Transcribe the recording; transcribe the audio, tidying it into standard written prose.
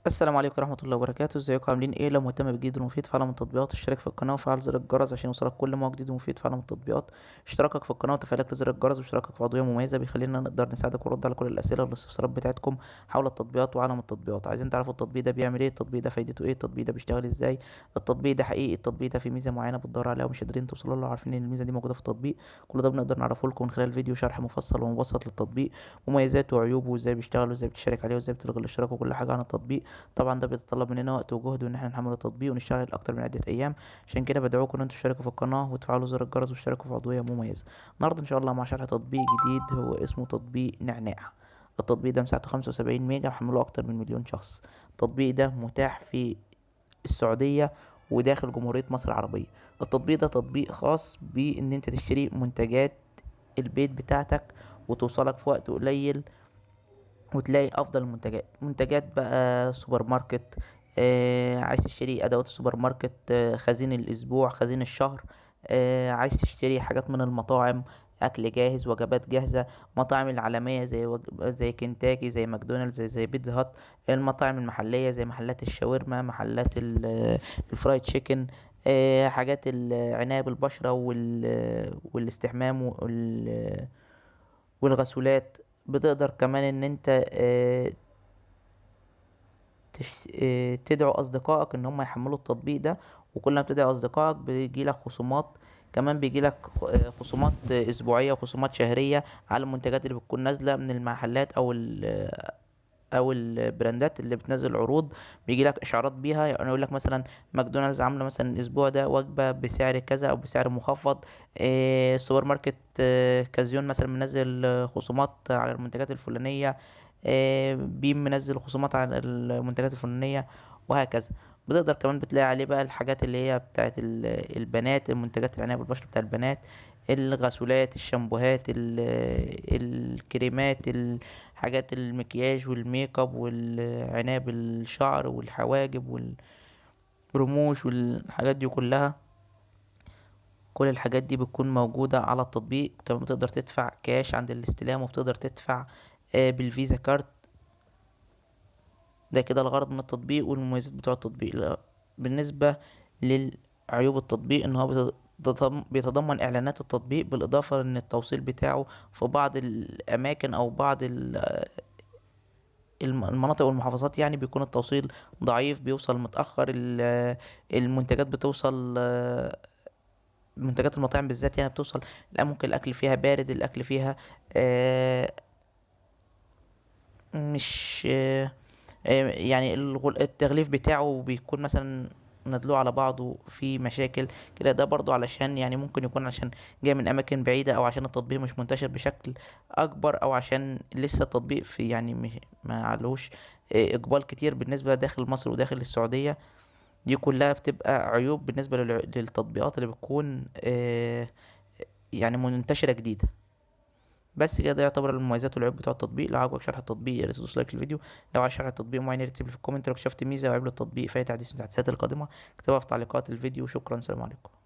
السلام عليكم ورحمة الله وبركاته، ازيكم عاملين ايه؟ لو مهتم بجديد ومفيد في عالم التطبيقات اشترك في القناة وفعل زر الجرس عشان يوصلك كل ما هو جديد ومفيد في عالم التطبيقات. اشتراكك في القناة وتفعيلك لزر الجرس واشتراكك في عضوية مميزة بيخلينا نقدر نساعدك ونرد على كل الأسئلة والاستفسارات بتاعتكم حول التطبيقات وعالم التطبيقات. عايزين تعرفوا التطبيق ده بيعمل ايه؟ التطبيق ده فايدته ايه؟ التطبيق ده بيشتغل ازاي؟ التطبيق ده حقيقي؟ التطبيق ده فيه ميزة معينة بتدوروا عليها ومش قادرين توصلوا لها وعارفين ان الميزة دي موجودة في التطبيق؟ كل ده بنقدر نعرفه لكم من خلال فيديو شرح مفصل ومبسط للتطبيق، مميزاته وعيوبه وازاي بيشتغل وازاي بتشترك عليه وازاي بتلغي الاشتراك وكل حاجة عن التطبيق. طبعا ده بيتطلب مننا وقت وجهد وان احنا نحمل التطبيق ونشتغل اكتر من عدة ايام. عشان كده بدعوكم ان انتوا تشتركوا في القناة وتفعلوا زر الجرس وتشتركوا في عضوية مميزة. النهارده ان شاء الله مع شرح تطبيق جديد هو اسمه تطبيق نعناع. التطبيق ده مساحته 75 ميجا محمله اكتر من مليون شخص. التطبيق ده متاح في السعودية وداخل جمهورية مصر العربية. التطبيق ده تطبيق خاص بان انت تشتري منتجات البيت بتاعتك وتوصلك في وقت قليل وتلاقي افضل منتجات بقى سوبر ماركت. عايز تشتري ادوات السوبر ماركت، خزين الاسبوع، خزين الشهر. عايز تشتري حاجات من المطاعم، اكل جاهز، وجبات جاهزه. مطاعم العالميه زي كنتاكي، زي ماكدونالدز، زي بيتزا هات. المطاعم المحليه زي محلات الشاورما، محلات الفرايد تشيكن. حاجات العناية بالبشرة والاستحمام والغسولات. بتقدر كمان ان انت تدعو اصدقائك ان هم يحملوا التطبيق ده. وكل ما بتدعو اصدقائك بيجيلك خصومات. كمان بيجيلك خصومات اسبوعية وخصومات شهرية على المنتجات اللي بتكون نازلة من المحلات او البراندات اللي بتنزل عروض. بيجي لك اشعارات بيها، يعني يقول لك مثلا ماكدونالدز عامله مثلا الاسبوع ده وجبه بسعر كذا او بسعر مخفض. سوبر ماركت كازيون مثلا منزل خصومات على المنتجات الفلانيه. بيم منزل خصومات على المنتجات الفلانيه، وهكذا. بتقدر كمان بتلاقي عليه بقى الحاجات اللي هي بتاعت البنات، المنتجات العناية بالبشرة بتاع البنات، الغسولات، الشامبوهات، الكريمات، حاجات المكياج والميك اب والعناية بالشعر والحواجب والرموش والحاجات دي كلها. كل الحاجات دي بتكون موجودة على التطبيق. كمان بتقدر تدفع كاش عند الاستلام وبتقدر تدفع بالفيزا كارت. ده كده الغرض من التطبيق والمميزات بتوع التطبيق. بالنسبة لعيوب التطبيق ان هو بيتضمن اعلانات التطبيق، بالاضافة ان التوصيل بتاعه في بعض الاماكن او بعض المناطق والمحافظات يعني بيكون التوصيل ضعيف، بيوصل متأخر. المنتجات بتوصل، منتجات المطاعم بالذات يعني بتوصل. لا، ممكن الأكل فيها بارد، الأكل فيها آه، مش يعني التغليف بتاعه بيكون مثلا ندلوه على بعضه في مشاكل كده. ده برضو علشان يعني ممكن يكون عشان جاي من اماكن بعيدة، او عشان التطبيق مش منتشر بشكل اكبر، او عشان لسه التطبيق في يعني ما علوش اقبال كتير بالنسبة داخل مصر وداخل السعودية. دي كلها بتبقى عيوب بالنسبة للتطبيقات اللي بتكون يعني منتشرة جديدة. بس كده، ده يعتبر المميزات والعيوب بتوع التطبيق. لو عجبك شرح التطبيق يا ريت تدوس لايك للفيديو. لو عايز شرح تطبيق معين يا ريت تسيب لي في الكومنت. لو اكتشفت ميزه او عيب للتطبيق في اي تحديث من التحديثات القادمه اكتبها في تعليقات الفيديو. شكرا، سلام عليكم.